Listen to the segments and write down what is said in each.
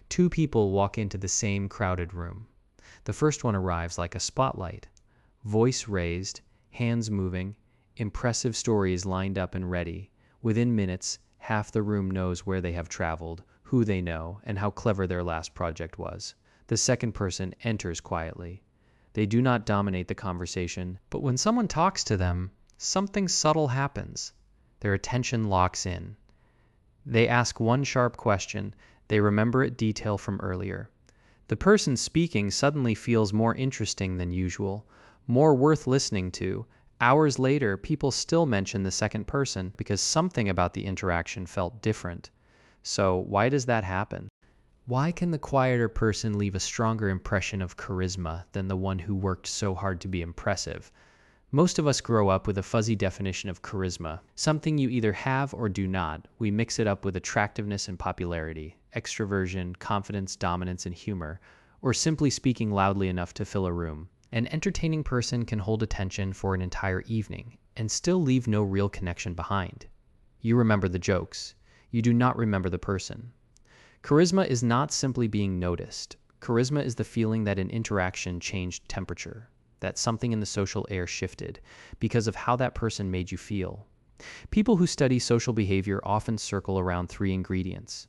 Two people walk into the same crowded room. The first one arrives like a spotlight. Voice raised, hands moving, impressive stories lined up and ready. Within minutes, half the room knows where they have traveled, who they know, and how clever their last project was. The second person enters quietly. They do not dominate the conversation, but when someone talks to them, something subtle happens. Their attention locks in. They ask one sharp question. They remember a detail from earlier. The person speaking suddenly feels more interesting than usual, more worth listening to. Hours later, people still mention the second person because something about the interaction felt different. So, why does that happen? Why can the quieter person leave a stronger impression of charisma than the one who worked so hard to be impressive? Most of us grow up with a fuzzy definition of charisma, something you either have or do not. We mix it up with attractiveness and popularity, extroversion, confidence, dominance, and humor, or simply speaking loudly enough to fill a room. An entertaining person can hold attention for an entire evening and still leave no real connection behind. You remember the jokes. You do not remember the person. Charisma is not simply being noticed. Charisma is the feeling that an interaction changed temperature, that something in the social air shifted because of how that person made you feel. People who study social behavior often circle around three ingredients: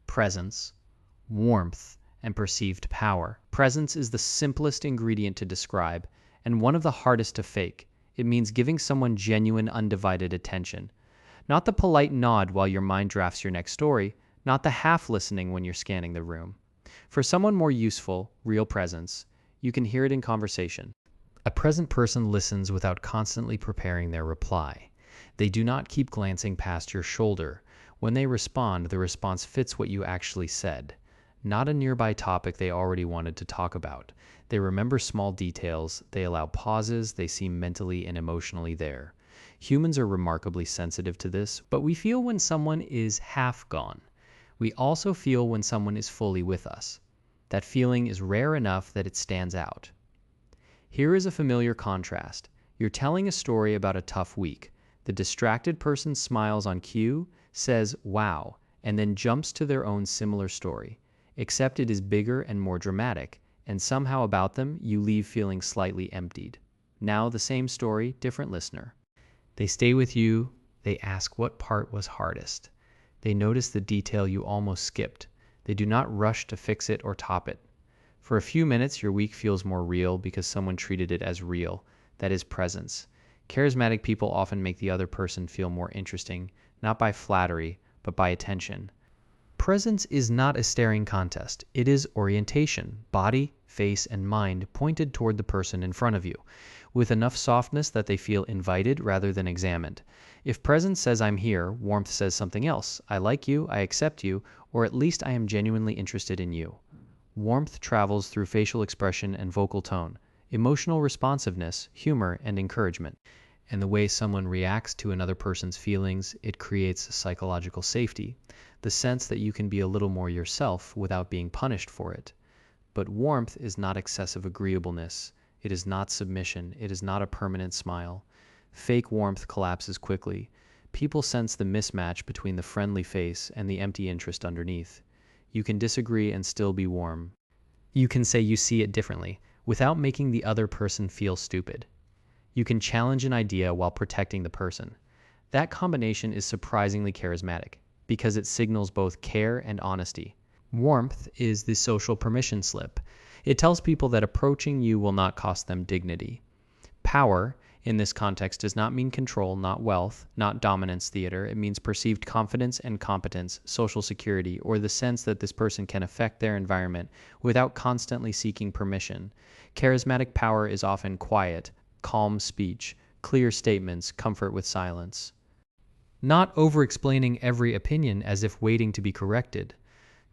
presence, warmth, and perceived power. Presence is the simplest ingredient to describe and one of the hardest to fake. It means giving someone genuine, undivided attention. Not the polite nod while your mind drafts your next story, not the half listening when you're scanning the room. For someone more useful, real presence, you can hear it in conversation. A present person listens without constantly preparing their reply. They do not keep glancing past your shoulder. When they respond, the response fits what you actually said, not a nearby topic they already wanted to talk about. They remember small details, they allow pauses, they seem mentally and emotionally there. Humans are remarkably sensitive to this, but we feel when someone is half gone. We also feel when someone is fully with us. That feeling is rare enough that it stands out. Here is a familiar contrast. You're telling a story about a tough week. The distracted person smiles on cue, says, "Wow," and then jumps to their own similar story. Except it is bigger and more dramatic, and somehow about them, you leave feeling slightly emptied. Now the same story, different listener. They stay with you. They ask what part was hardest. They notice the detail you almost skipped. They do not rush to fix it or top it. For a few minutes, your week feels more real because someone treated it as real. That is presence. Charismatic people often make the other person feel more interesting, not by flattery, but by attention. Presence is not a staring contest. It is orientation, body, face, and mind pointed toward the person in front of you, with enough softness that they feel invited rather than examined. If presence says "I'm here," warmth says something else. "I like you, I accept you, or at least I am genuinely interested in you." Warmth travels through facial expression and vocal tone, emotional responsiveness, humor, and encouragement. And the way someone reacts to another person's feelings, it creates psychological safety, the sense that you can be a little more yourself without being punished for it. But warmth is not excessive agreeableness. It is not submission. It is not a permanent smile. Fake warmth collapses quickly. People sense the mismatch between the friendly face and the empty interest underneath. You can disagree and still be warm. You can say you see it differently without making the other person feel stupid. You can challenge an idea while protecting the person. That combination is surprisingly charismatic because it signals both care and honesty. Warmth is the social permission slip. It tells people that approaching you will not cost them dignity. Power, in this context, does not mean control, not wealth, not dominance theater. It means perceived confidence and competence, social security, or the sense that this person can affect their environment without constantly seeking permission. Charismatic power is often quiet, calm speech, clear statements, comfort with silence. Not over-explaining every opinion as if waiting to be corrected.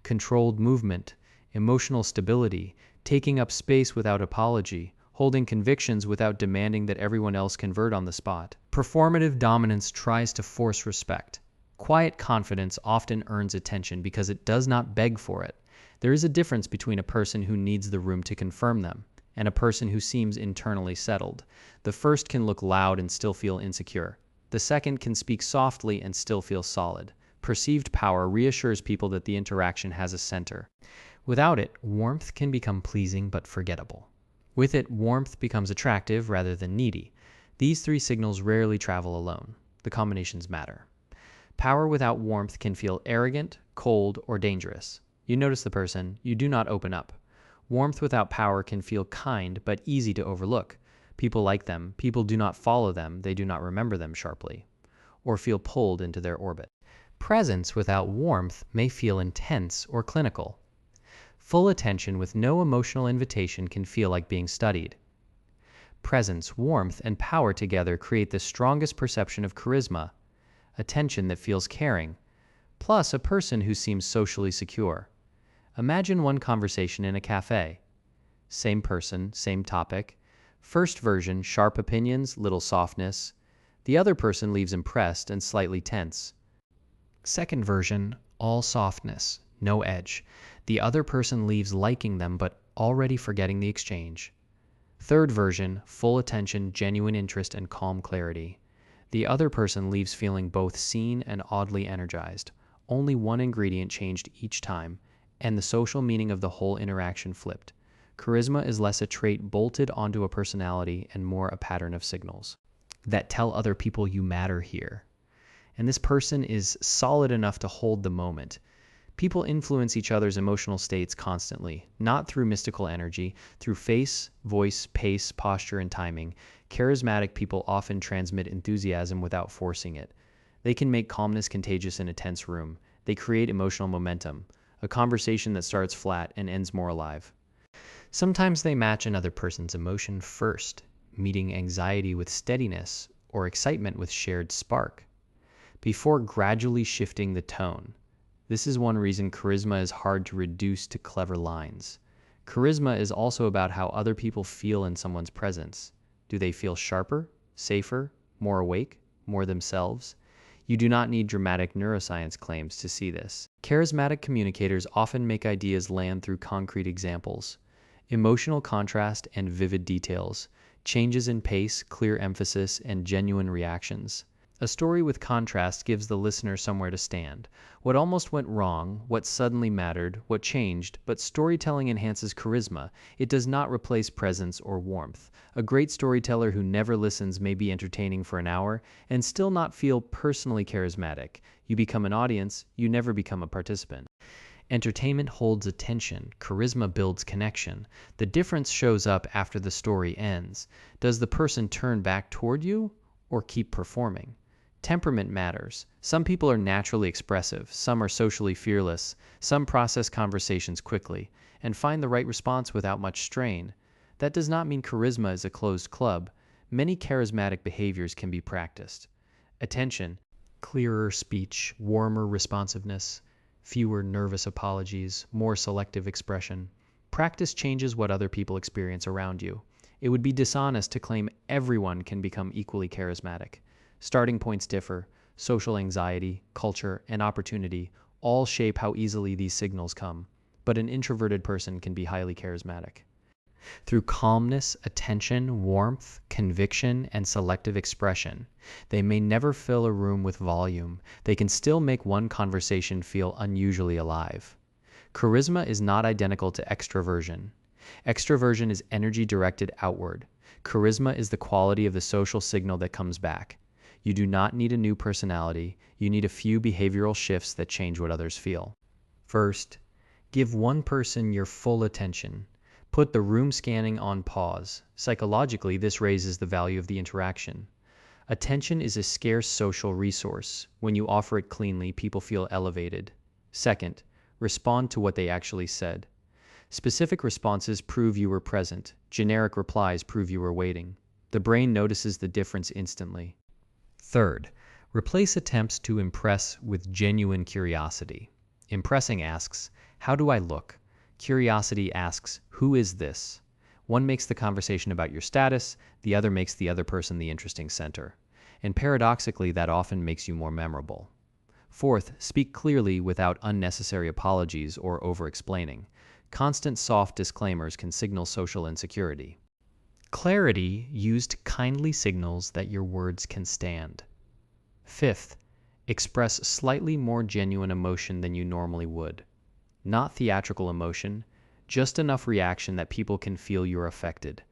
Controlled movement, emotional stability, taking up space without apology, holding convictions without demanding that everyone else convert on the spot. Performative dominance tries to force respect. Quiet confidence often earns attention because it does not beg for it. There is a difference between a person who needs the room to confirm them and a person who seems internally settled. The first can look loud and still feel insecure. The second can speak softly and still feel solid. perceived power reassures people that the interaction has a center. Without it, warmth can become pleasing but forgettable. With it, warmth becomes attractive rather than needy. These three signals rarely travel alone. The combinations matter. Power without warmth can feel arrogant, cold, or dangerous. You notice the person, you do not open up. Warmth without power can feel kind but easy to overlook. People like them, people do not follow them, they do not remember them sharply, or feel pulled into their orbit. Presence without warmth may feel intense or clinical. Full attention with no emotional invitation can feel like being studied. Presence, warmth, and power together create the strongest perception of charisma, attention that feels caring, plus a person who seems socially secure. Imagine one conversation in a cafe. Same person, same topic. First version, sharp opinions, little softness. The other person leaves impressed and slightly tense. Second version, all softness, no edge. The other person leaves liking them but already forgetting the exchange. Third version, full attention, genuine interest, and calm clarity. The other person leaves feeling both seen and oddly energized. Only one ingredient changed each time, and the social meaning of the whole interaction flipped. Charisma is less a trait bolted onto a personality and more a pattern of signals that tell other people you matter here. And this person is solid enough to hold the moment. People influence each other's emotional states constantly, not through mystical energy, through face, voice, pace, posture, and timing. Charismatic people often transmit enthusiasm without forcing it. They can make calmness contagious in a tense room. They create emotional momentum, a conversation that starts flat and ends more alive. Sometimes they match another person's emotion first, meeting anxiety with steadiness or excitement with shared spark, before gradually shifting the tone. This is one reason charisma is hard to reduce to clever lines. Charisma is also about how other people feel in someone's presence. Do they feel sharper, safer, more awake, more themselves? You do not need dramatic neuroscience claims to see this. Charismatic communicators often make ideas land through concrete examples. Emotional contrast and vivid details, changes in pace, clear emphasis, and genuine reactions. A story with contrast gives the listener somewhere to stand. What almost went wrong, what suddenly mattered, what changed, but storytelling enhances charisma. It does not replace presence or warmth. A great storyteller who never listens may be entertaining for an hour and still not feel personally charismatic. You become an audience, you never become a participant. Entertainment holds attention, charisma builds connection. The difference shows up after the story ends. Does the person turn back toward you or keep performing? Temperament matters. Some people are naturally expressive, some are socially fearless, some process conversations quickly, and find the right response without much strain. That does not mean charisma is a closed club. Many charismatic behaviors can be practiced. Attention, clearer speech, warmer responsiveness, fewer nervous apologies, more selective expression. Practice changes what other people experience around you. It would be dishonest to claim everyone can become equally charismatic. Starting points differ. Social anxiety, culture, and opportunity all shape how easily these signals come, but an introverted person can be highly charismatic. Through calmness, attention, warmth, conviction, and selective expression, they may never fill a room with volume. They can still make one conversation feel unusually alive. Charisma is not identical to extroversion. Extroversion is energy directed outward. Charisma is the quality of the social signal that comes back. You do not need a new personality. You need a few behavioral shifts that change what others feel. First, give one person your full attention. Put the room scanning on pause. Psychologically, this raises the value of the interaction. Attention is a scarce social resource. When you offer it cleanly, people feel elevated. Second, respond to what they actually said. Specific responses prove you were present. Generic replies prove you were waiting. The brain notices the difference instantly. Third, replace attempts to impress with genuine curiosity. Impressing asks, "How do I look?" Curiosity asks, "Who is this?" One makes the conversation about your status, the other makes the other person the interesting center. And paradoxically, that often makes you more memorable. Fourth, speak clearly without unnecessary apologies or over-explaining. Constant soft disclaimers can signal social insecurity. Clarity used kindly signals that your words can stand. Fifth, Express slightly more genuine emotion than you normally would. Not theatrical emotion, just enough reaction that people can feel you're affected.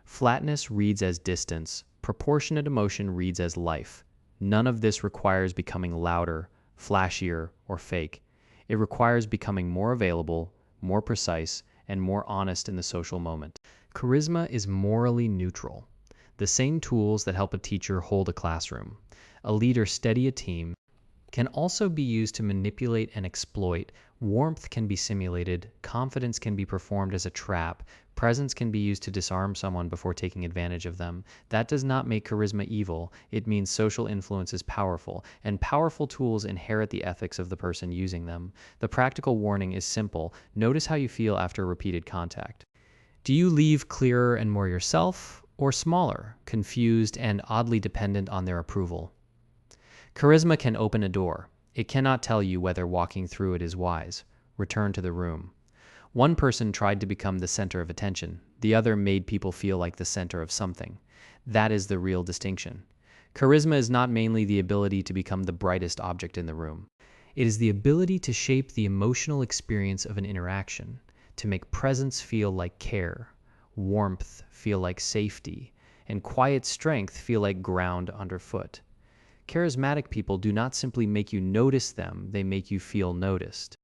Flatness reads as distance. Proportionate emotion reads as life. None of this requires becoming louder, flashier, or fake. It requires becoming more available, more precise, and more honest in the social moment. Charisma is morally neutral. The same tools that help a teacher hold a classroom, a leader steady a team, can also be used to manipulate and exploit. Warmth can be simulated, confidence can be performed as a trap, presence can be used to disarm someone before taking advantage of them. That does not make charisma evil. It means social influence is powerful, and powerful tools inherit the ethics of the person using them. The practical warning is simple. Notice how you feel after repeated contact. Do you leave clearer and more yourself, or smaller, confused, and oddly dependent on their approval? Charisma can open a door. It cannot tell you whether walking through it is wise. Return to the room. One person tried to become the center of attention. The other made people feel like the center of something. That is the real distinction. Charisma is not mainly the ability to become the brightest object in the room. It is the ability to shape the emotional experience of an interaction, to make presence feel like care, warmth feel like safety, and quiet strength feel like ground underfoot. Charismatic people do not simply make you notice them, they make you feel noticed.